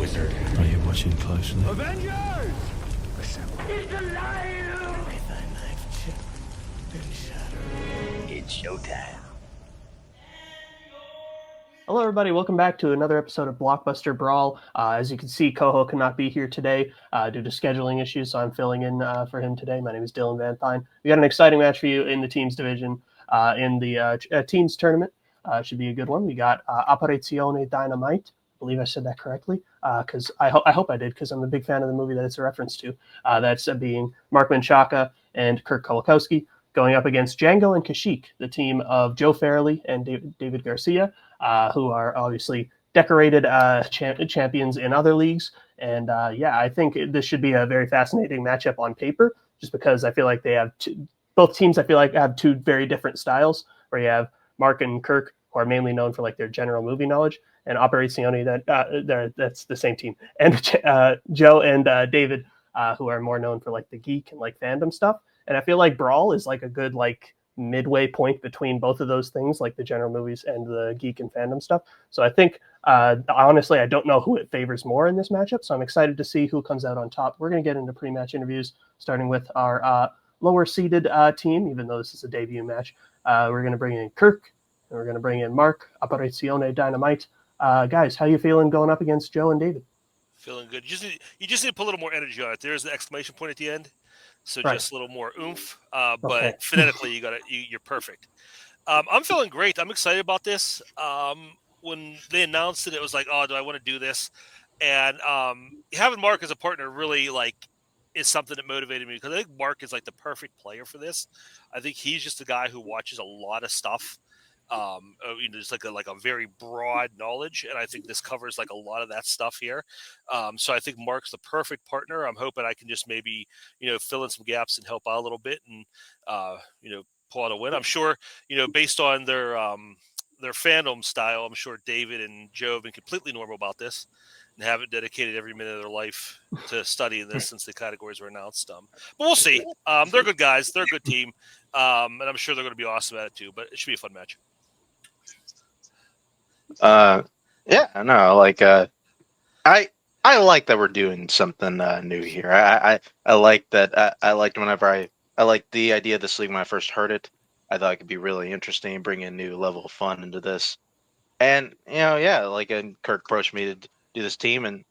wizard. Are you watching closely? Avengers! It's alive! With thy knife chipped and shattered. It's showtime. Hello, everybody. Welcome back to another episode of Blockbuster Brawl. As you can see, Coho cannot be here today due to scheduling issues, so I'm filling in for him today. My name is Dylan Van Thine. We got an exciting match for you in the teams division in the teams tournament. Should be a good one. We got Operazione Dyn-O-Mite. I believe I said that correctly because I hope I did because I'm a big fan of the movie that it's a reference to. That's being Mark Menchaca and Kirk Kolakowski going up against Jango and Kashyyk, the team of Joe Farrelly and David Garcia, who are obviously decorated champions in other leagues. And I think this should be a very fascinating matchup on paper, just because I feel like they have both teams. I feel like have two very different styles. Where you have Mark and Kirk, who are mainly known for like their general movie knowledge, and Operazione that's the same team, and Joe and David, who are more known for like the geek and like fandom stuff. And I feel like Brawl is like a good like midway point between both of those things, like the general movies and the geek and fandom stuff. So I think, honestly, I don't know who it favors more in this matchup. So I'm excited to see who comes out on top. We're going to get into pre-match interviews, starting with our lower-seeded team, even though this is a debut match. We're going to bring in Kirk, and we're going to bring in Mark, Operazione Dyn-O-Mite. Guys, how you feeling going up against Joe and David? Feeling good. You just need to put a little more energy on it. There's an exclamation point at the end. So right. Just a little more oomph, Okay. but phonetically, you're perfect. I'm feeling great. I'm excited about this. When they announced it was like, oh, do I want to do this? And having Mark as a partner really is something that motivated me because I think Mark is like the perfect player for this. I think he's just a guy who watches a lot of stuff. Just like a very broad knowledge, and I think this covers like a lot of that stuff here. So I think Mark's the perfect partner. I'm hoping I can just maybe fill in some gaps and help out a little bit and pull out a win. I'm sure based on their fandom style, I'm sure David and Joe have been completely normal about this and haven't dedicated every minute of their life to studying this since the categories were announced. But we'll see. They're good guys. They're a good team, and I'm sure they're going to be awesome at it too. But it should be a fun match. I like that we're doing something new here. I like that. I liked whenever I liked the idea of this league when I first heard it. I thought it could be really interesting, bring a new level of fun into this. And and Kirk approached me to do this team, and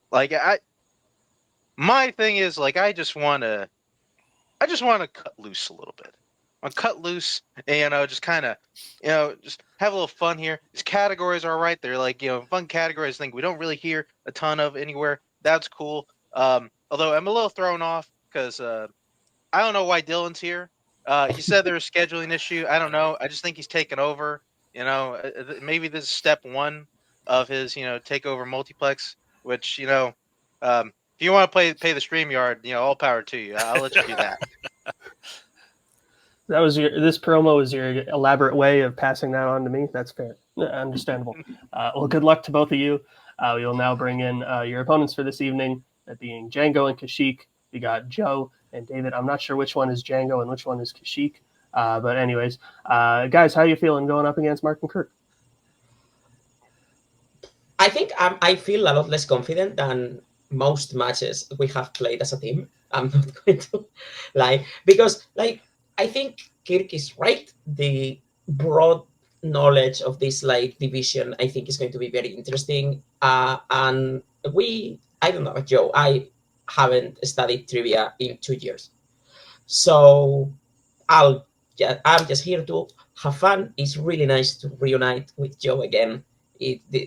my thing is I just want to cut loose a little bit. I'll cut loose and just kind of just have a little fun here. These categories are right. They're fun categories. I think we don't really hear a ton of anywhere. That's cool. Although I'm a little thrown off because I don't know why Dylan's here. He said there was a scheduling issue. I don't know. I just think he's taken over. Maybe this is step one of his takeover multiplex. Which if you want to pay the StreamYard, all power to you. I'll let you do that. This promo was your elaborate way of passing that on to me. That's fair. Understandable. Well, good luck to both of you. We will now bring in your opponents for this evening, that being Jango and Kashyyk. We got Joe and David. I'm not sure which one is Jango and which one is Kashyyk. But anyways, guys, how you feeling going up against Mark and Kirk? I think I feel a lot less confident than most matches we have played as a team. I'm not going to lie. Because, I think Kirk is right. The broad knowledge of this division, I think, is going to be very interesting. And I don't know, Joe, I haven't studied trivia in 2 years. So I'm just here to have fun. It's really nice to reunite with Joe again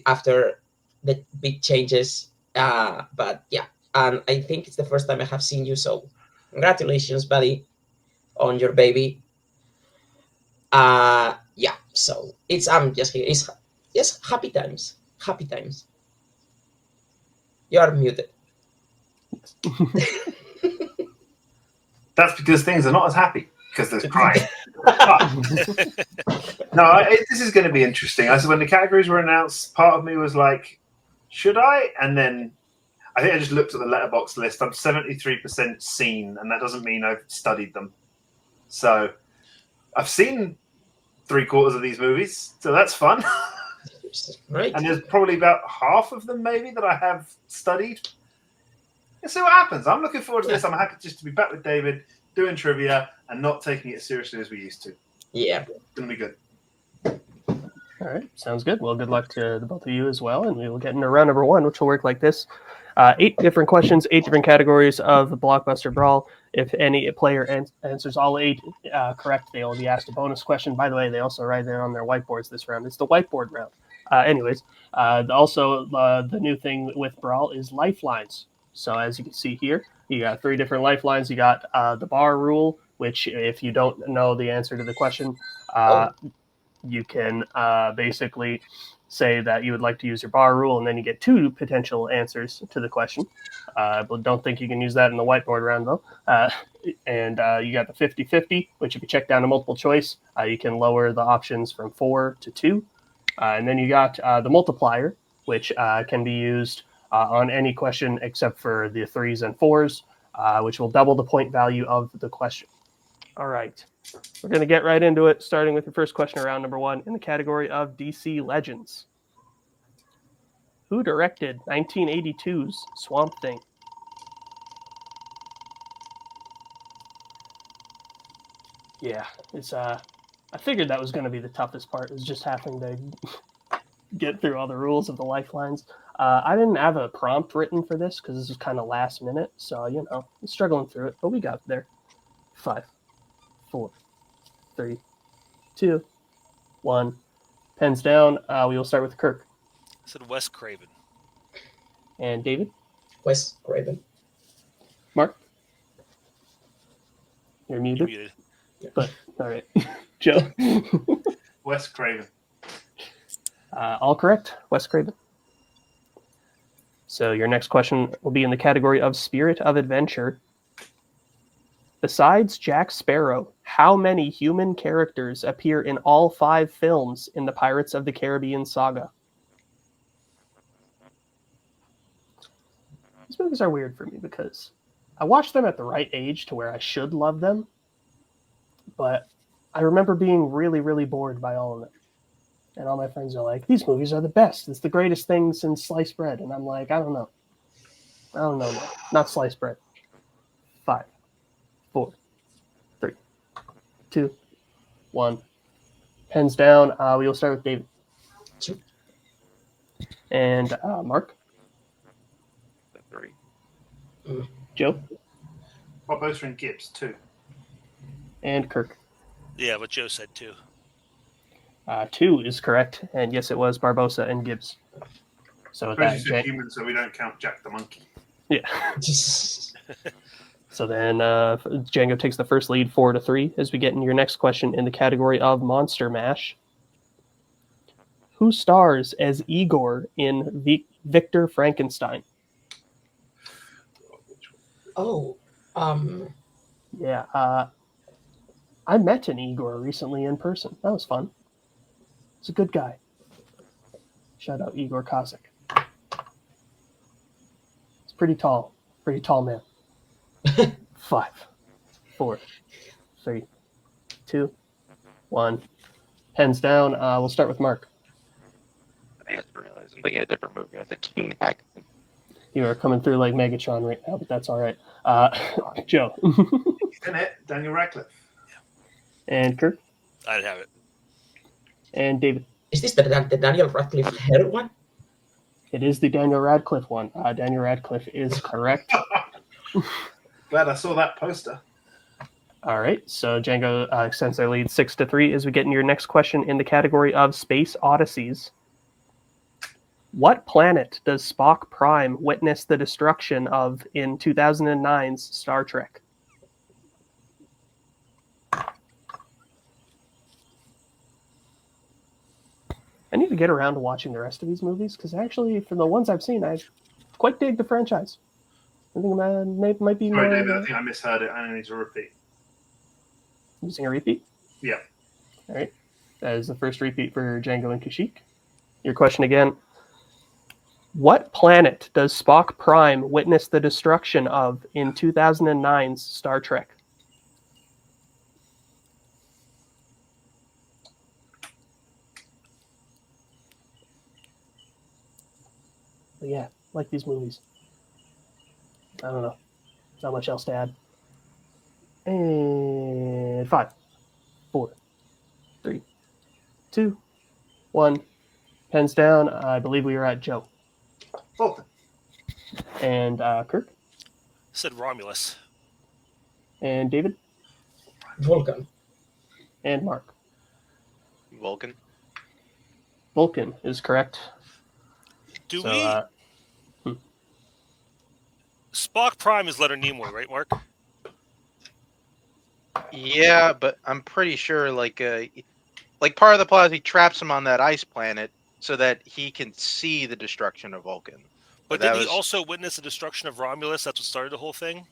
after the big changes. But yeah, and I think it's the first time I have seen you. So congratulations, buddy, on your baby. So I'm just here. It's just happy times. Happy times. You are muted. That's because things are not as happy because there's crying. This is going to be interesting. When the categories were announced, part of me was like, should I? And then I think I just looked at the letterbox list. I'm 73% seen, and that doesn't mean I've studied them. So I've seen 3/4 of these movies, so that's fun. Right. And there's probably about half of them, maybe, that I have studied. Let's see what happens. I'm looking forward to this. I'm happy just to be back with David, doing trivia, and not taking it as seriously as we used to. Yeah. It's going to be good. All right, sounds good. Well, good luck to the both of you as well, and we will get into round number one, which will work like this. 8 different questions, 8 different categories of the Blockbuster Brawl. If any player answers all 8 correct, they will be asked a bonus question. By the way, they also write there on their whiteboards this round. It's the whiteboard round. Also, the new thing with Brawl is lifelines. So as you can see here, you got 3 different lifelines. You got the bar rule, which if you don't know the answer to the question, you can basically say that you would like to use your bar rule, and then you get 2 potential answers to the question. But don't think you can use that in the whiteboard round, though. And you got the 50-50, which if you check down to multiple choice, you can lower the options from 4 to 2. And then you got the multiplier, which can be used on any question except for the 3s and 4s, which will double the point value of the question. All right. We're going to get right into it, starting with the first question around number 1 in the category of DC Legends. Who directed 1982's Swamp Thing? Yeah, it's I figured that was going to be the toughest part, is just having to get through all the rules of the lifelines. I didn't have a prompt written for this because this is kind of last minute, so I'm struggling through it, but we got there. 5, 4, 3, 2, 1. Pens down. We will start with Kirk. I said Wes Craven. And David? Wes Craven. Mark? You're muted. You're muted. But, all right. Joe? Wes Craven. All correct. Wes Craven. So your next question will be in the category of Spirit of Adventure. Besides Jack Sparrow, how many human characters appear in all 5 films in the Pirates of the Caribbean saga? These movies are weird for me because I watched them at the right age to where I should love them, but I remember being really, really bored by all of them. And all my friends are like, these movies are the best. It's the greatest thing since sliced bread. And I'm like, I don't know. Not sliced bread. 5, 4, 3, 2, 1. Pens down. We will start with David. Sure. And Mark. 3. Joe. Barbosa and Gibbs, 2. And Kirk. Yeah, what Joe said too. 2 is correct. And yes, it was Barbosa and Gibbs. So with that, human, so we don't count Jack the Monkey. Yeah. So then Jango takes the first lead 4-3 as we get into your next question in the category of Monster Mash. Who stars as Igor in Victor Frankenstein? Oh. Yeah. I met an Igor recently in person. That was fun. He's a good guy. Shout out Igor Kashyyk. He's pretty tall man. 5, 4, 3, 2, 1. Pens down. We'll start with Mark. I didn't realize I'm thinking of a different movie. I think King Hack. You are coming through like Megatron right now, but that's all right. Joe. He's in it. Daniel Radcliffe. And Kirk. I'd have it. And David. Is this the Daniel Radcliffe hair one? It is the Daniel Radcliffe one. Daniel Radcliffe is correct. Glad I saw that poster. All right, so Jango extends their lead 6-3 as we get into your next question in the category of Space Odysseys. What planet does Spock Prime witness the destruction of in 2009's Star Trek? I need to get around to watching the rest of these movies because actually, for the ones I've seen, I quite dig the franchise. I think it might be more. Sorry, David, I think I misheard it. I need to repeat. Using a repeat? Yeah. All right. That is the first repeat for Jango and Kashyyk. Your question again. What planet does Spock Prime witness the destruction of in 2009's Star Trek? But yeah, like these movies. I don't know. Not much else to add. And 5, 4, 3, 2, 1. Pens down. I believe we were at Joe. Vulcan. And Kirk. Said Romulus. And David. Vulcan. And Mark. Vulcan. Vulcan is correct. Do So, we? Spock Prime is Leonard Nimoy, right, Mark? Yeah, but I'm pretty sure like part of the plot is he traps him on that ice planet so that he can see the destruction of Vulcan. But that did he was- also witness the destruction of Romulus? That's what started the whole thing.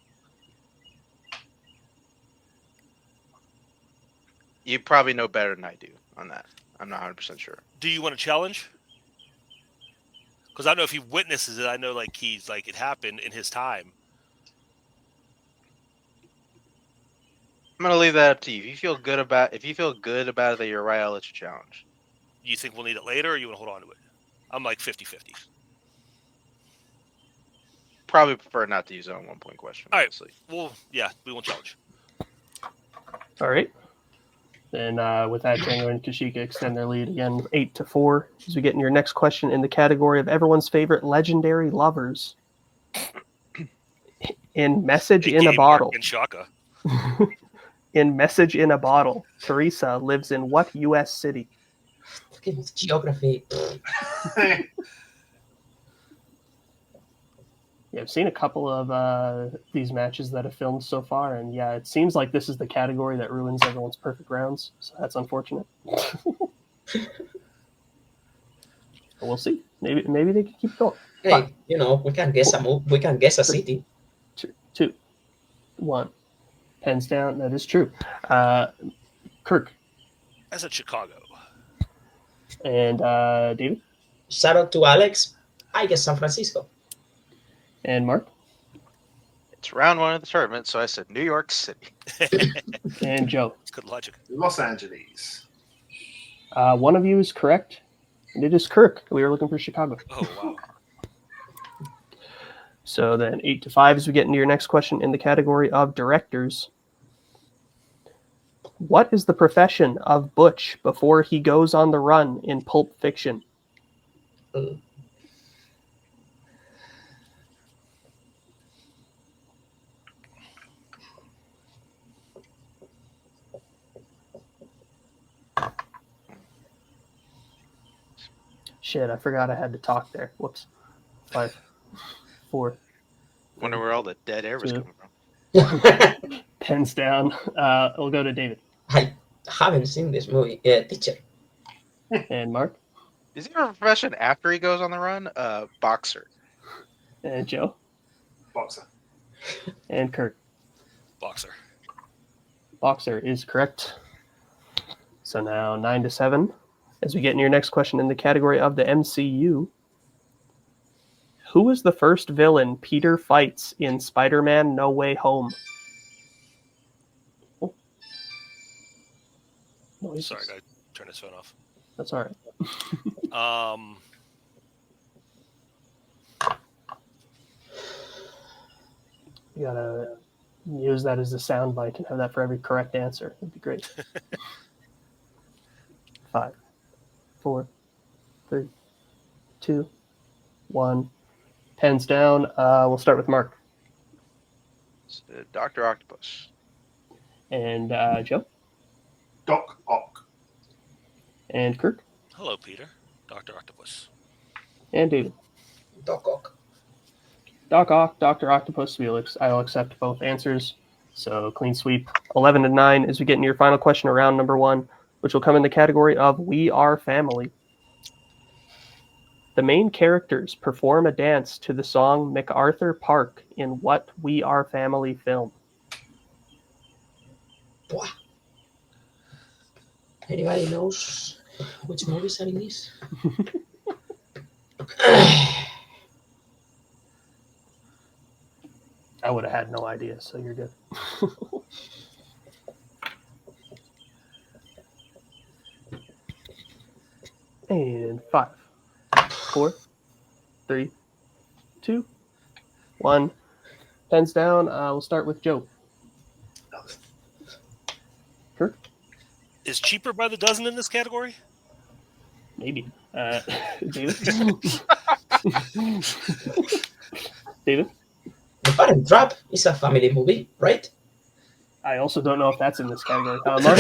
You probably know better than I do on that. I'm not 100% sure. Do you want to challenge? Because I don't know if he witnesses it. I know like he's like it happened in his time. I'm gonna leave that up to you. If you feel good about it, that you're right, I'll let you challenge. You think we'll need it later, or you want to hold on to it? I'm like 50-50. Probably prefer not to use it on 1 point question. All right. Honestly. Well, yeah, we won't challenge. all right. Then with that, Jango and Kashyyk extend their lead again 8-4. As we get in your next question in the category of everyone's favorite legendary lovers. In Message in a AKA Bottle. Mark and Shaka. In Message in a Bottle, Teresa lives in what U.S. city? Fucking geography. Yeah, I've seen a couple of these matches that have filmed so far, and yeah, it seems like this is the category that ruins everyone's perfect rounds. So that's unfortunate. But we'll see. Maybe they can keep going. Hey, you know, we can guess a city. 2, 1. Pens down. That is true. Kirk I said Chicago. and David Shout out to Alex. I guess San Francisco. and Mark It's round 1 of the tournament, so I said New York City. and Joe. It's good logic. Los Angeles. One of you is correct, and it is Kirk. We were looking for Chicago. Oh wow. So then 8-5 as we get into your next question in the category of directors. What is the profession of Butch before he goes on the run in Pulp Fiction? Uh, Shit, I forgot I had to talk there. Whoops. 5, 4. Wonder where all the dead air was Two. coming from. Pens down. We'll go to David I haven't seen this movie. Teacher. and Mark Is he a profession after he goes on the run? Boxer. and Joe Boxer. and Kirk. Boxer. Boxer is correct. So now 9-7. As we get in your next question in the category of the MCU, who was the first villain Peter fights in Spider-Man No Way Home? Oh. Noises. Sorry, I gotta turn this phone off. That's all right. You gotta use that as a sound bite and have that for every correct answer. That'd be great. 5, 4, 3, 2, 1. Pens down. We'll start with Mark Dr. Octopus. and Joe Doc Ock. and Kirk Hello, Peter. Dr. Octopus. and David. Doc Ock. Doc Ock, Dr. Octopus. I'll accept both answers. So clean sweep. 11-9 as we get into your final question around number 1, which will come in the category of We Are Family. The main characters perform a dance to the song MacArthur Park in what We Are Family film? Buah. Anybody knows which movies are in this? I would have had no idea, so you're good. And 5, 4, 3, 2, 1. Pens down. We'll start with Joe. Kirk? Is cheaper by the dozen in this category? Maybe. David? David? The Parent Trap is a family movie, right? I also don't know if that's in this category. Mark?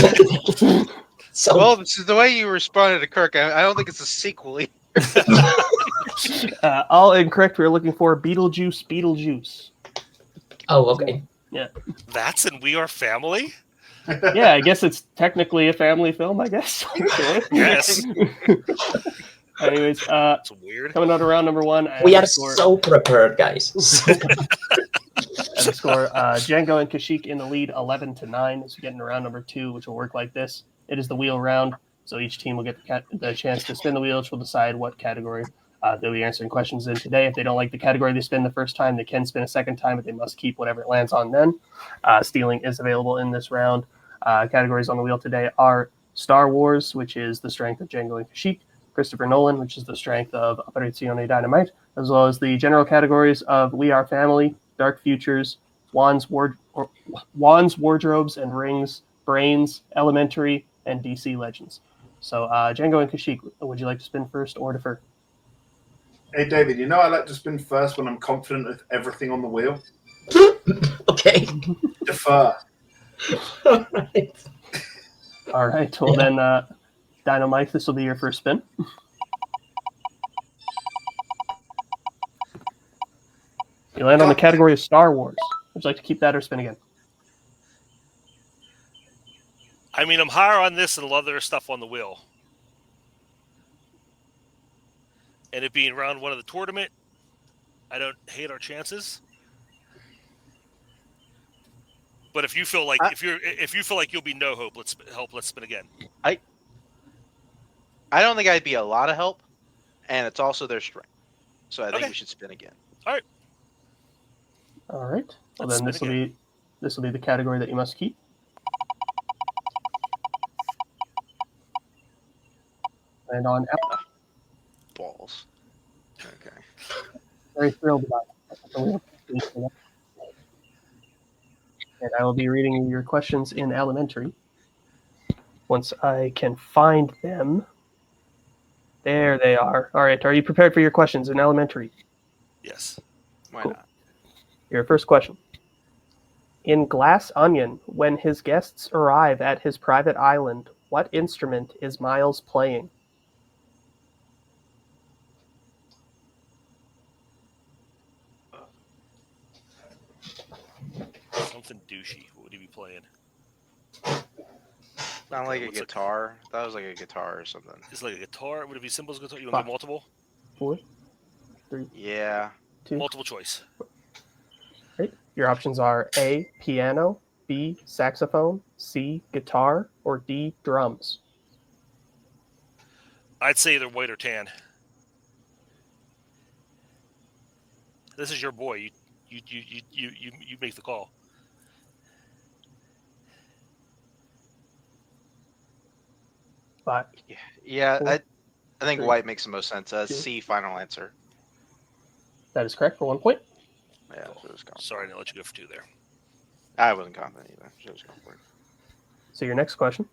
So Well, this is the way you responded to Kirk. I don't think it's a sequel. All incorrect. We're looking for Beetlejuice. oh, okay. That's in We Are Family? Yeah, I guess it's technically a family film, I guess. Sure. Yes. Anyways, That's weird. coming out of round number 1. We are so prepared, guys. The score, Jango and Kashyyk in the lead, 11-9. As we get into round number 2, which will work like this. It is the wheel round, so each team will get the chance to spin the wheel, which will decide what category they'll be answering questions in today. If they don't like the category they spin the first time, they can spin a second time, but they must keep whatever it lands on then. Stealing is available in this round. Categories on the wheel today are Star Wars, which is the strength of Jango and Kashyyk, Christopher Nolan, which is the strength of Operazione Dyn-O-Mite, as well as the general categories of We Are Family, Dark Futures, Wands, Wardrobes and Rings, Brains, Elementary, and DC Legends. So, Jango and Kashyyk, would you like to spin first or defer? Hey, David, you know I like to spin first when I'm confident of everything on the wheel. Okay. Defer. All right. All right. Well, then, Dyn-O-Mite, this will be your first spin. You land on the category of Star Wars. Would you like to keep that or spin again? I mean, I'm higher on this than a lot of their stuff on the wheel. And it being round 1 of the tournament, I don't hate our chances. But if you feel like if you feel like you'll be no hope, let's spin again. I don't think I'd be a lot of help, and it's also their strength. So I think we should spin again. All right. Well, then this will be the category that you must keep. And on Balls. Okay. very thrilled about it. And I will be reading you your questions in elementary. Once I can find them. There they are. All right. Are you prepared for your questions in elementary? Yes. Why Cool. not? Your first question. In Glass Onion, when his guests arrive at his private island, what instrument is Miles playing? Something douchey. What would he be playing? Not like a What's guitar. That was like a guitar or something. It's like a guitar. Would it be Symbol's guitar? You want to Five. go multiple? 4, 3, Yeah. 2. Multiple choice. Right. Your options are A, piano, B, saxophone, C, guitar, or D, drums. I'd say either white or tan. This is your boy. You make the call. But Yeah. Four, I think three, white makes the most sense. 2. C, final answer. that is correct for 1 point. Yeah. So it was confident. Sorry, I didn't let you go for 2 there. I wasn't confident either. So it was confident. So your next question.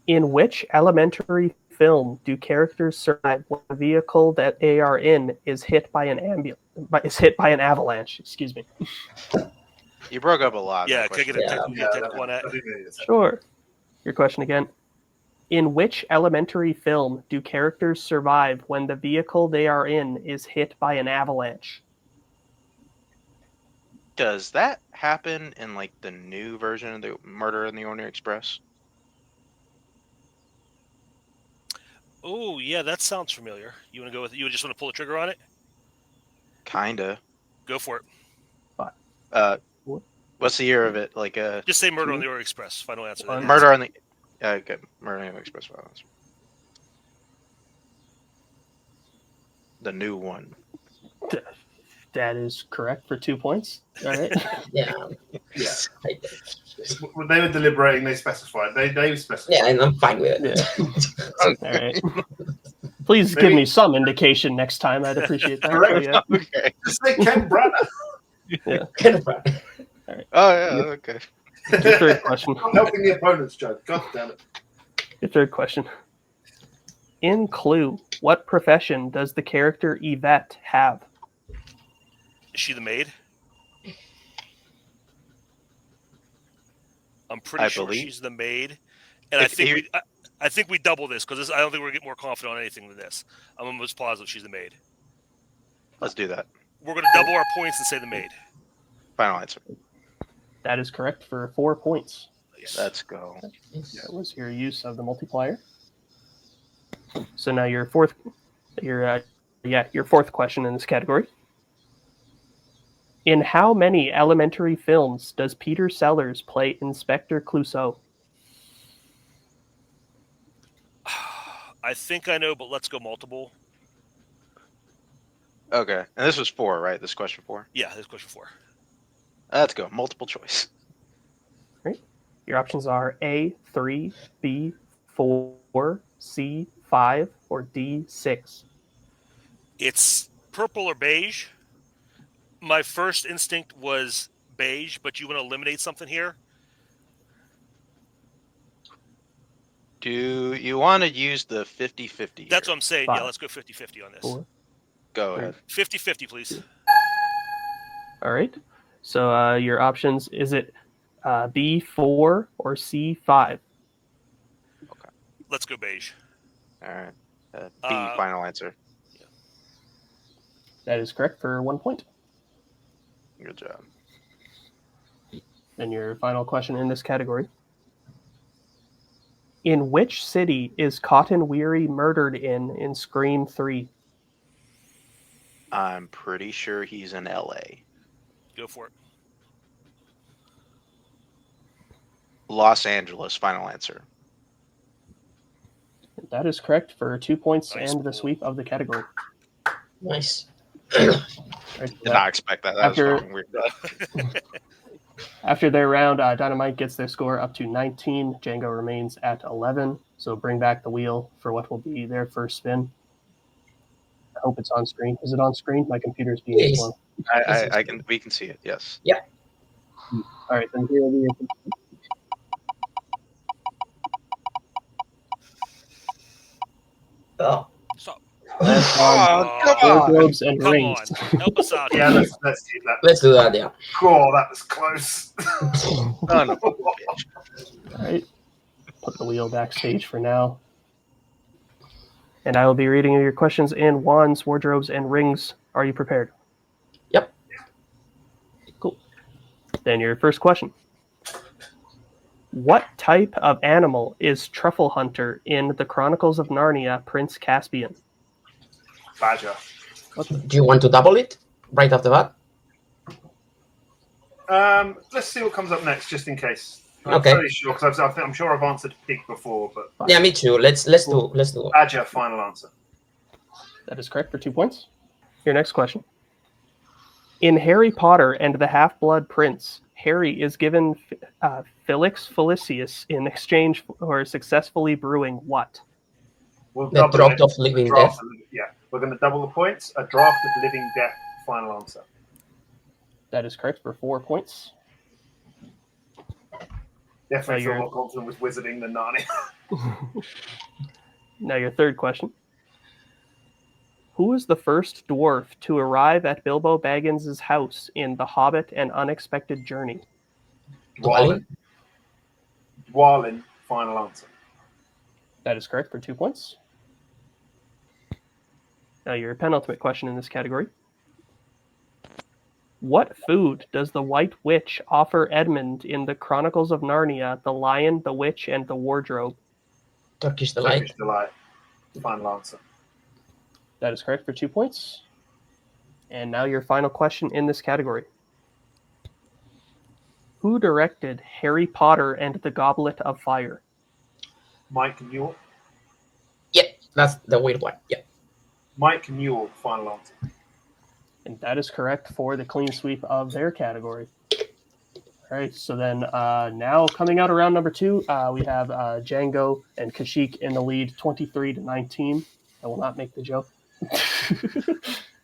In which elementary film do characters survive when the vehicle that they are in is hit by an avalanche? Excuse me. You broke up a lot. Yeah, that can I get question. a Yeah. take one at? Sure. Your question again. In which elementary film do characters survive when the vehicle they are in is hit by an avalanche? Does that happen in like the new version of the Murder in the Orient Express? Oh, yeah, that sounds familiar. You want to go with it? You just want to pull the trigger on it? Kinda. Go for it. What's the year of it? Like Just say Murder on 2, the Orient Express. Final answer. 1. Murder on the. Good. Murder on the Orient Express. Final answer. The new one. That is correct for 2 points. All right. Yeah. Yeah. I- When they were deliberating, they specified. They specified. yeah, and I'm fine with it. Yeah. All right. Please give Maybe- me some indication next time. I'd appreciate that. Correct. Yeah. Okay. Just say Ken Branagh. Oh yeah. Okay. Your third question. I'm helping the opponents, Joe. God damn it. Your third question. In Clue, what profession does the character Yvette have? Is she the maid? I'm pretty I sure believe- she's the maid, and If you- I think we double this because I don't think we're gonna get more confident on anything than this. I'm almost positive she's the maid. Let's do that. We're gonna double our points and say the maid. Final answer. That is correct for 4 points. Let's go. That was your use of the multiplier. So now your fourth question in this category. In how many elementary films does Peter Sellers play Inspector Clouseau? I think I know, but let's go multiple. Okay. And this was 4, right? This is question 4. Yeah, this is question 4. Let's go. Multiple choice. Your options are A, 3, B, 4, C, 5, or D, 6. It's purple or beige. My first instinct was beige, but you want to eliminate something here? Do you want to use the 50-50? That's what I'm saying. 5, Yeah, let's go 50-50 on this. 4. Go ahead. 50-50, please. All right. So your options, is it B4 or C5? Let's go beige. All right. B, Uh, final answer. That is correct for 1 point. Good job. And your final question in this category. In which city is Cotton Weary murdered in Scream 3? I'm pretty sure he's in LA. Go for it. Los Angeles, final answer. That is correct for 2 points Nice and the pull. sweep of the category. Nice. Right, Did not expect that. That After- was fucking weird. After their round, Dyn-O-Mite gets their score up to 19. Jango remains at 11. So bring back the wheel for what will be their first spin. I hope it's on screen. Is it on screen? My computer's being Yes. slow. I can. We can see it. Yes. All right, then here will be. Oh, Stop. That's Oh, come on. wardrobes and Come rings. on. Help us out Yeah, here. let's keep that. let's do that. Yeah. Oh, that was close. Son of a All right, put the wheel backstage for now. And I will be reading your questions in wands, wardrobes, and rings. Are you prepared? Yep. Cool. Then your first question. What type of animal is Truffle Hunter in The Chronicles of Narnia, Prince Caspian? Badger. Do you want to double it right off the bat? Let's see what comes up next, just in case. I'm Okay. pretty sure because I'm sure I've answered pig before, but Yeah, me too. Let's do it. badger, final answer. That is correct for 2 points. Your next question. In Harry Potter and the Half-Blood Prince, Harry is given Felix Felicius in exchange for successfully brewing what? We'll The double draught it. of living Draft death. of living- yeah, we're going to double the points. A draft of living death, final answer. That is correct for 4 points. Definitely feel you're- more confident with wizarding than Narnia. Now your third question. Who was the first dwarf to arrive at Bilbo Baggins' house in The Hobbit and Unexpected Journey? Dwalin. Dwalin, final answer. That is correct for 2 points. Now your penultimate question in this category. What food does the White Witch offer Edmund in the Chronicles of Narnia, The Lion, the Witch, and the Wardrobe? Turkish delight. Turkish delight, final answer. That is correct for 2 points. And now your final question in this category. Who directed Harry Potter and the Goblet of Fire? Mike Newell. Yeah, that's the weird one. Yeah. Mike Newell, final answer. And that is correct for the clean sweep of their category. All right, so then now coming out around number 2, we have Jango and Kashyyk in the lead, 23-19. I will not make the joke.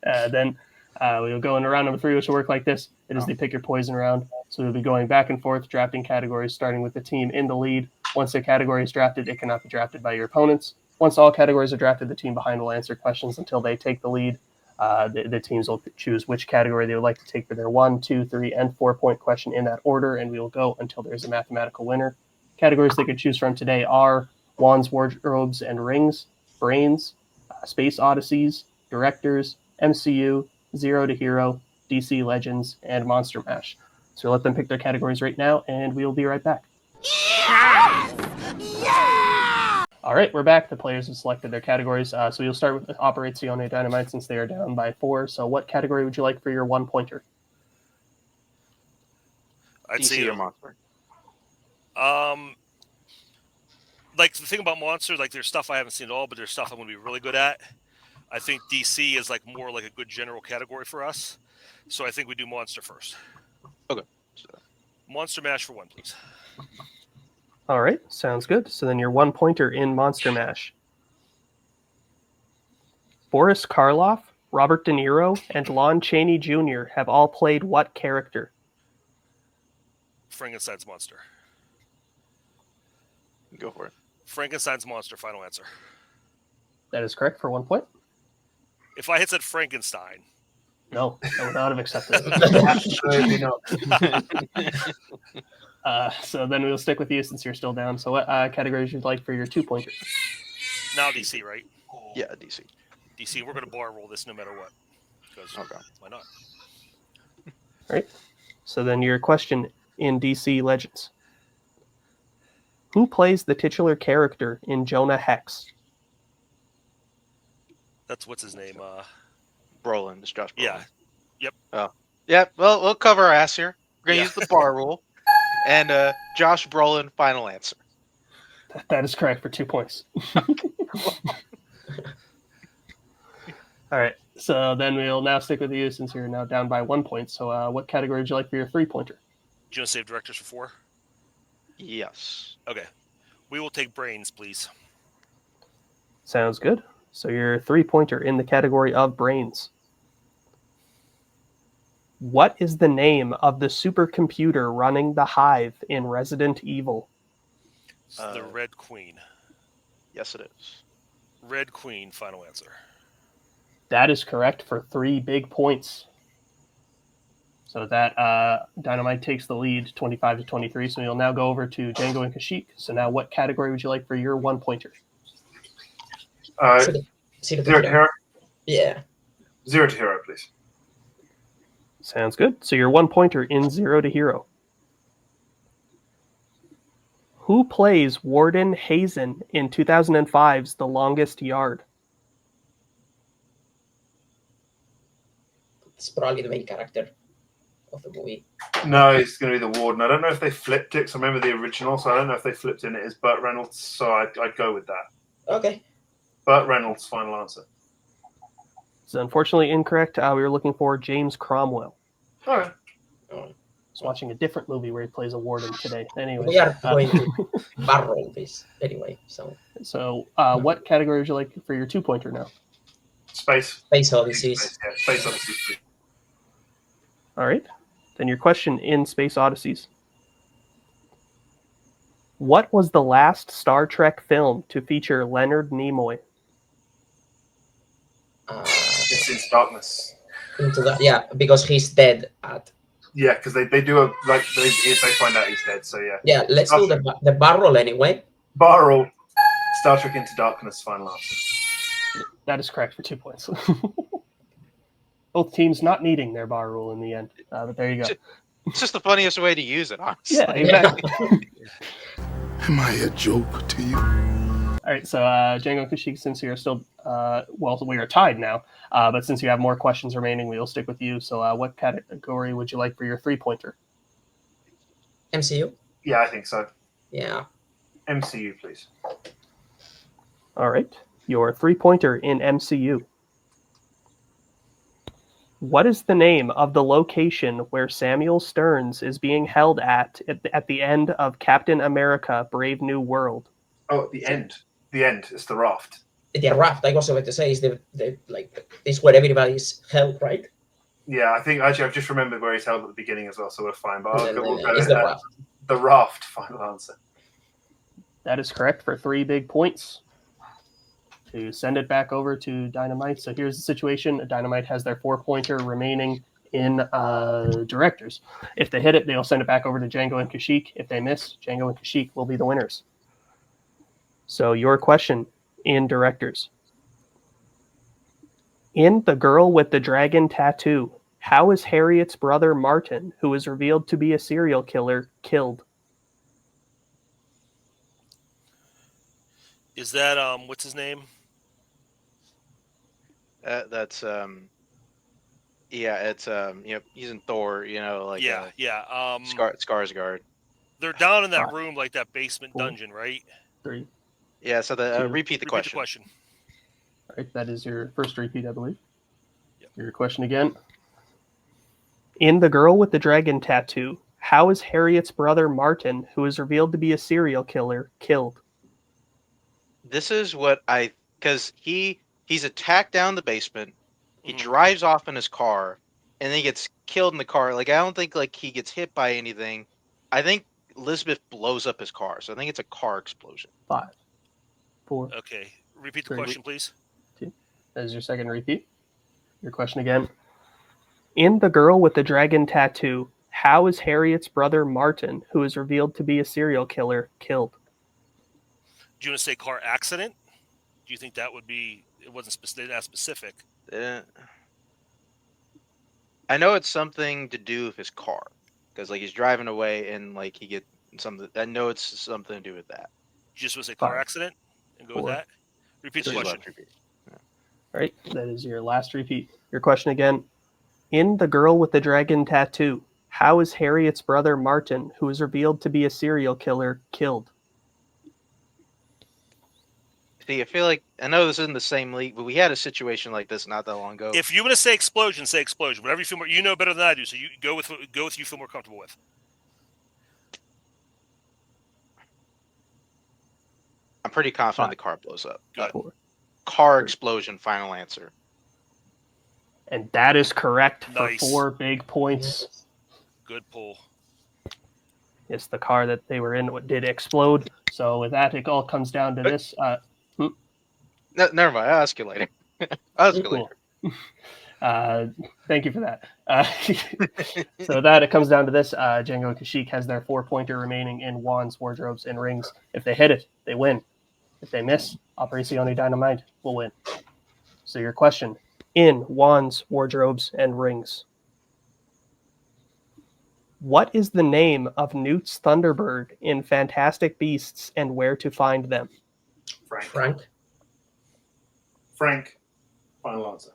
Then we will go into round number 3, which will work like this. It is the pick your poison round. So we'll be going back and forth, drafting categories, starting with the team in the lead. Once a category is drafted, it cannot be drafted by your opponents. Once all categories are drafted, the team behind will answer questions until they take the lead. The teams will choose which category they would like to take for their 1, 2, 3, and 4-point question in that order, and we will go until there's a mathematical winner. Categories they could choose from today are Wands, Wardrobes, and Rings, Brains, Space Odysseys, Directors, MCU, Zero to Hero, DC Legends, and Monster Mash. So let them pick their categories right now, and we will be right back. All right, we're back. The players have selected their categories. So we'll start with Operazione Dyn-O-Mite since they are down by 4. So what category would you like for your 1-pointer? I'd DC say or Monster. Like the thing about Monster, like there's stuff I haven't seen at all, but there's stuff I'm going to be really good at. I think DC is like more like a good general category for us. So I think we do Monster first. Okay. Monster Mash for 1, please. All right, sounds good. So then your 1-pointer in Monster Mash. Boris Karloff, Robert De Niro, and Lon Chaney Jr. have all played what character? Frankenstein's Monster. Go for it. Frankenstein's Monster, final answer. That is correct for 1 point. If I had said Frankenstein, No, I would not have accepted it. Absolutely not. So then we'll stick with you since you're still down. So what categories would you like for your 2-pointer? now DC, right? Yeah, DC. DC, we're going to bar roll this no matter what. Because why not? All right. So then your question in DC Legends. Who plays the titular character in Jonah Hex? That's what's his name? Brolin, just Josh Brolin. Yeah. Yep. Oh. Yeah, well, we'll cover our ass here. We're going to Yeah. use the bar rule. And Josh Brolin, final answer. That is correct for 2 points. All right. So then we'll now stick with you since you're now down by 1 point. So what category would you like for your 3-pointer? Do you want to save directors for 4? Yes. Okay. We will take Brains, please. Sounds good. So your 3-pointer in the category of Brains. What is the name of the supercomputer running the Hive in Resident Evil? It's the Red Queen. Yes, it is. Red Queen, final answer. That is correct for 3 big points. So that Dyn-O-Mite takes the lead 25-23. So we'll now go over to Jango and Kashyyk. So now what category would you like for your 1-pointer? Zero Zero to Hero. Yeah. Zero to Hero, please. Sounds good. So your 1-pointer in Zero to Hero. Who plays Warden Hazen in 2005's The Longest Yard? It's probably the main character of the movie. No, it's going to be the Warden. I don't know if they flipped it, because I remember the original, so I don't know if they flipped it and it is Burt Reynolds, so I'd go with that. Okay. Burt Reynolds, final answer. It's unfortunately incorrect. We were looking for James Cromwell. All right. I was watching a different movie where he plays a warden today. Anyway, We are going to barrel this anyway. So what category would you like for your 2-pointer now? Space. Space Odysseys. Yeah, Space Odyssey. All right. Then your question in Space Odysseys. What was the last Star Trek film to feature Leonard Nimoy? It's Into Darkness. Yeah, because he's dead at. Yeah, because they do a like if they find out he's dead. So yeah. Yeah, let's do the barrel anyway. Barrel. Star Trek Into Darkness, final answer. That is correct for 2 points. Both teams not needing their bar rule in the end, but there you go. It's just the funniest way to use it, honestly. Yeah, exactly. Am I a joke to you? All right, so Jango and Kashyyk, since you're still, we are tied now, but since you have more questions remaining, we will stick with you. So what category would you like for your 3-pointer? MCU? Yeah, I think so. Yeah. MCU, please. All right, your 3-pointer in MCU. What is the name of the location where Samuel Stearns is being held at the end of Captain America: Brave New World? Oh, the end. The end. It's the raft. the raft. I was about to say is the like is where everybody's held, right? Yeah, I think actually I've just remembered where he's held at the beginning as well, so we're fine. But And then, we'll go it's the raft. the raft. Final answer. That is correct for 3 big points to send it back over to Dyn-O-Mite. So here's the situation. Dyn-O-Mite has their 4-pointer remaining in directors. If they hit it, they'll send it back over to Jango and Kashyyk. If they miss, Jango and Kashyyk will be the winners. So your question in directors. In The Girl with the Dragon Tattoo, how is Harriet's brother Martin, who is revealed to be a serial killer, killed? Is that what's his name? That's yeah, it's he's in Thor, like Yeah. Skarsgård. They're down in that 5, room, like that basement 4, dungeon, right? 3. Yeah, so the repeat the question. All right, that is your first repeat, I believe. Yep. Your question again. In The Girl with the Dragon Tattoo, how is Harriet's brother Martin, who is revealed to be a serial killer, killed? This is what because he's attacked down the basement. He Mhm. drives off in his car, and then he gets killed in the car. Like I don't think like he gets hit by anything. I think Elizabeth blows up his car, so I think it's a car explosion. 5, 4. Okay. Repeat the 3. question, please. That is your second repeat. Your question again. In The Girl with the Dragon Tattoo, how is Harriet's brother Martin, who is revealed to be a serial killer, killed? Do you want to say car accident? Do you think that would be? It wasn't that specific. I know it's something to do with his car, because like he's driving away and like he get something. I know it's something to do with that. You just want to say car 5, accident and go 4, with that. Repeat the 3. question. All right, that is your last repeat. Your question again. In The Girl with the Dragon Tattoo, how is Harriet's brother Martin, who is revealed to be a serial killer, killed? See, I feel like I know this isn't the same league, but we had a situation like this not that long ago. If you want to say explosion, say explosion. Whatever you feel more, you know better than I do. So you go with you feel more comfortable with. I'm pretty confident 5, the car blows up. 4. Car 3. explosion. Final answer. And that is correct for Nice. 4 big points. Good pull. It's the car that they were in did explode. So with that, it all comes down to this. No, never mind. I'll ask you later. I'll ask you Cool. later. Thank you for that. So with that, it comes down to this. Jango and Kashyyk has their 4-pointer remaining in wands, wardrobes, and rings. If they hit it, they win. If they miss, Operazione Dyn-O-Mite will win. So your question, in wands, wardrobes, and rings. What is the name of Newt's Thunderbird in Fantastic Beasts and Where to Find Them? Frank. Final answer.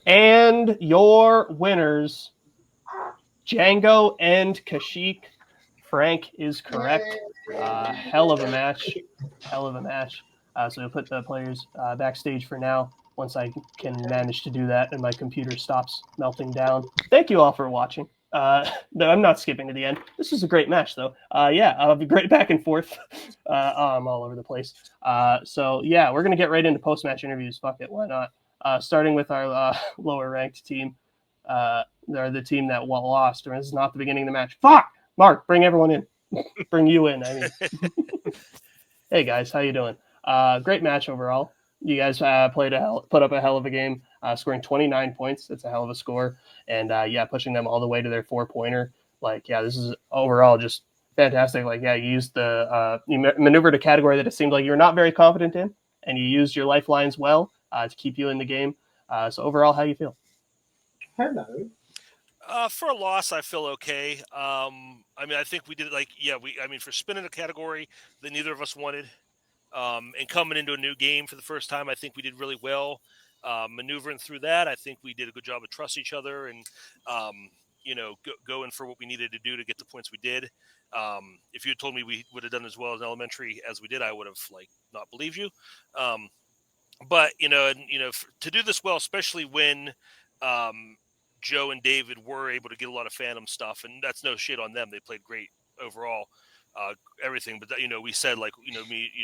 And your winners, Jango and Kashyyk. Frank is correct. Hell of a match. So we'll put the players backstage for now. Once I can manage to do that and my computer stops melting down. Thank you all for watching. No, I'm not skipping to the end. This was a great match, though. I'll be great back and forth. I'm all over the place. So yeah, we're gonna get right into post-match interviews. Fuck it, why not? Starting with our lower-ranked team. They're the team that lost. This is not the beginning of the match. Fuck, Mark, bring everyone in. Bring you in. I mean, hey guys, how you doing? Great match overall. You guys put up a hell of a game, scoring 29 points. That's a hell of a score. And pushing them all the way to their 4-pointer. This is overall just fantastic. You used you maneuvered a category that it seemed like you were not very confident in, and you used your lifelines well to keep you in the game. So overall, how you feel? Hello. For a loss, I feel okay. I think we did for spinning a category that neither of us wanted, and coming into a new game for the first time, I think we did really well. Maneuvering through that, I think we did a good job of trust each other and, going for what we needed to do to get the points we did. If you had told me we would have done as well as elementary as we did, I would have not believed you. But to do this well, especially when Joe and David were able to get a lot of Phantom stuff, and that's no shit on them. They played great overall. everything. But we said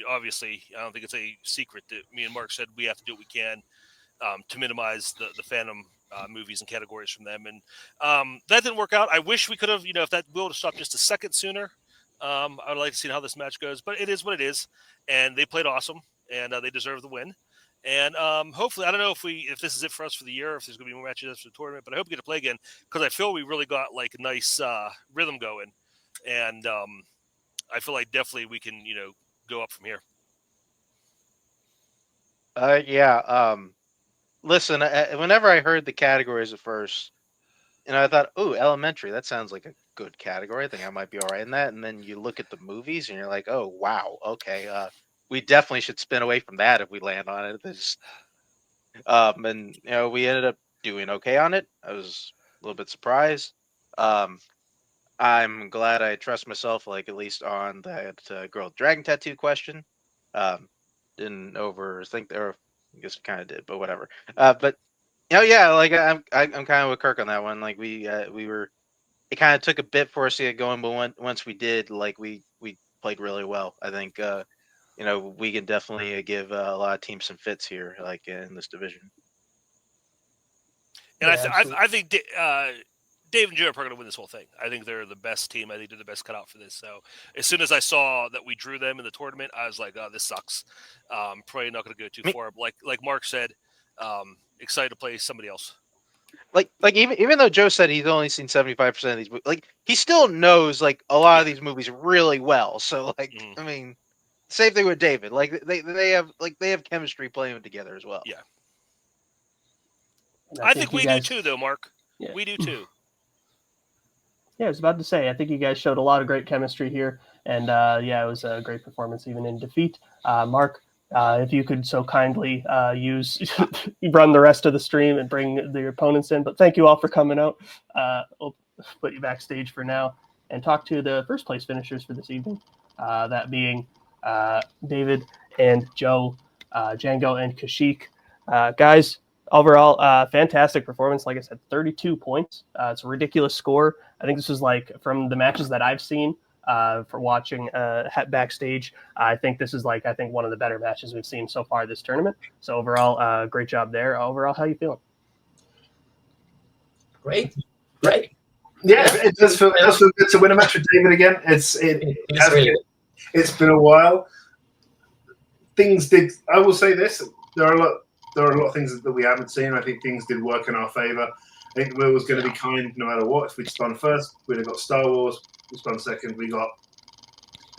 obviously, I don't think it's a secret that me and Mark said we have to do what we can to minimize the Phantom movies and categories from them, and that didn't work out. I wish we could have, if that would have stopped just a second sooner. I would like to see how this match goes, but it is what it is, and they played awesome, and they deserve the win. And hopefully, I don't know if this is it for us for the year, if there's going to be more matches after the tournament, but I hope we get to play again because I feel we really got like a nice rhythm going, and I feel like definitely we can go up from here. Yeah. Listen, whenever I heard the categories at first, I thought, "Oh, elementary. That sounds like a good category. I think I might be all right in that." And then you look at the movies, and you're like, "Oh, wow. Okay. We definitely should spin away from that if we land on it." And we ended up doing okay on it. I was a little bit surprised. I'm glad I trust myself, like at least on that girl with dragon tattoo question. Didn't overthink there. I guess we kind of did, but whatever. But yeah, like I'm kind of with Kirk on that one. Like we were, it kind of took a bit for us to get going, but once we did, like we played really well. I think we can definitely give a lot of teams some fits here, like in this division. And Yeah, I think Dave and Joe are probably going to win this whole thing. I think they're the best team. I think they're the best cutout for this. So as soon as I saw that we drew them in the tournament, I was like, "Oh, this sucks." Probably not going to go too far. Like Mark said, excited to play somebody else. Like even though Joe said he's only seen 75% of these movies, like he still knows like a lot of these movies really well. So like I mean, same thing with David. Like they have chemistry playing together as well. Yeah. I think we do too, though, Mark. Yeah. We do too. Yeah, I was about to say, I think you guys showed a lot of great chemistry here, and it was a great performance even in defeat. Mark, if you could so kindly run the rest of the stream and bring the opponents in, but thank you all for coming out. We'll put you backstage for now and talk to the first place finishers for this evening, that being David and Joe, Jango and Kashyyk. Guys, overall, fantastic performance. Like I said, 32 points. It's a ridiculous score. I think this is like from the matches that I've seen for watching backstage. I think this is one of the better matches we've seen so far this tournament. So overall, great job there. Overall, how are you feeling? Great. Yeah, it does feel good to win a match with David again. It's been a while. I will say this: there are a lot of things that we haven't seen. I think things did work in our favor. I think Will was going to be kind no matter what. If we'd spun first, we'd have got Star Wars. We spun second, we got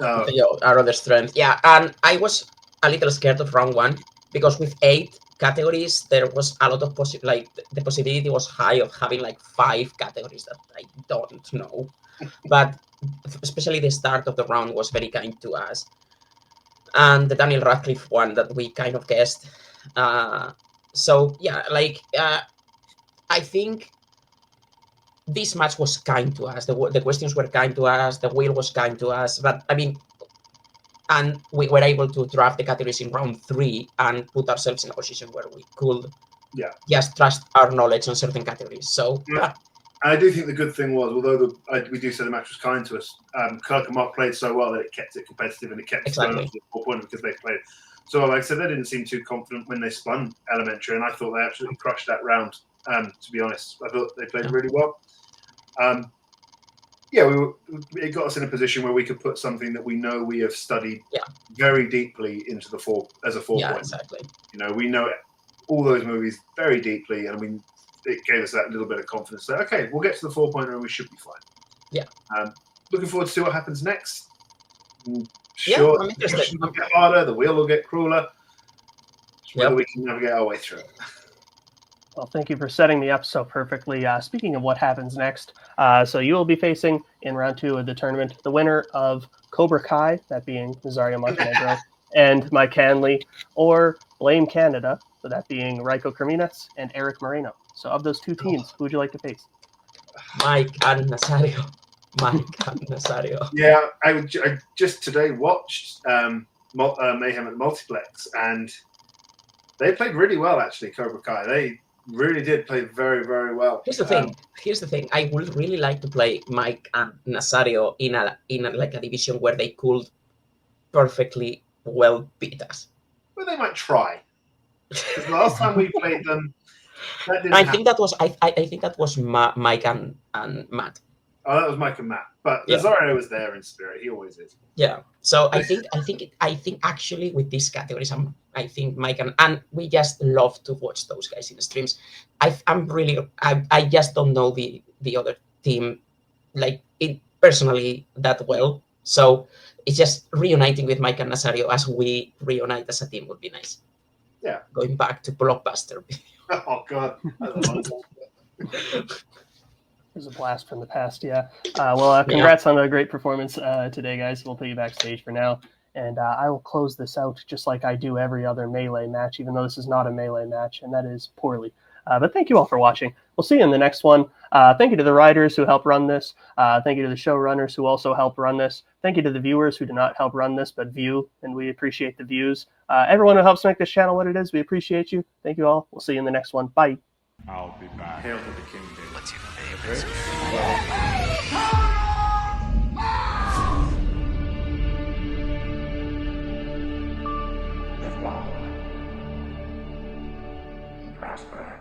our other strength. Yeah, and I was a little scared of round one because with 8 categories, there was a lot of the possibility was high of having like 5 categories that I don't know. But especially the start of the round was very kind to us. And the Daniel Radcliffe one that we kind of guessed. So yeah, I think this match was kind to us. The questions were kind to us. The wheel was kind to us. But I mean, and we were able to draft the categories in round 3 and put ourselves in a position where we could just trust our knowledge on certain categories. So yeah. I do think the good thing was, although we do say the match was kind to us, Kirk and Mark played so well that it kept it competitive and it kept it to the 4 point because they played. So, like I said, they didn't seem too confident when they spun elementary, and I thought they absolutely crushed that round. To be honest, I thought they played really well. It got us in a position where we could put something that we know we have studied very deeply into the 4 as a 4 point. Exactly. We know all those movies very deeply, and it gave us that little bit of confidence. So, okay, we'll get to the 4 pointer and we should be fine. Yeah. Looking forward to see what happens next. Sure, I'm interested. The will get harder, the wheel will get crueler. Whether we can navigate our way through it. Well, thank you for setting me up so perfectly. Speaking of what happens next, so you will be facing in round 2 of the tournament the winner of Cobra Kai, that being Nazario Montenegro, and Mike Hanley, or Blame Canada, so that being Raiko Creminas and Eric Moreno. So of those 2 teams, who would you like to face? Mike and Nazario. Yeah, I just today watched Mayhem at Multiplex, and they played really well, actually, Cobra Kai. really did play very, very well. Here's the thing. I would really like to play Mike and Nazario in a like a division where they could perfectly well beat us. Well, they might try. Because last time we played them, that didn't I happen. think that was I think that was Mike and Matt. Oh, that was Mike and Matt. But Yeah. Nazario was there in spirit. He always is. Yeah. So I think actually with these categories, I think Mike and we just love to watch those guys in the streams. I just don't know the other team like it personally that well. So it's just reuniting with Mike and Nazario as we reunite as a team would be nice. Yeah. Going back to Blockbuster. Oh God. It was a blast from the past, yeah. Well, congrats on a great performance today, guys. We'll put you backstage for now. And I will close this out just like I do every other Melee match, even though this is not a Melee match, and that is poorly. But thank you all for watching. We'll see you in the next one. Thank you to the writers who helped run this. Thank you to the showrunners who also helped run this. Thank you to the viewers who did not help run this, but view, and we appreciate the views. Everyone who helps make this channel what it is, we appreciate you. Thank you all. We'll see you in the next one. Bye. I'll be back. Hail to the king, David. What's your favorite? Live long and prosper.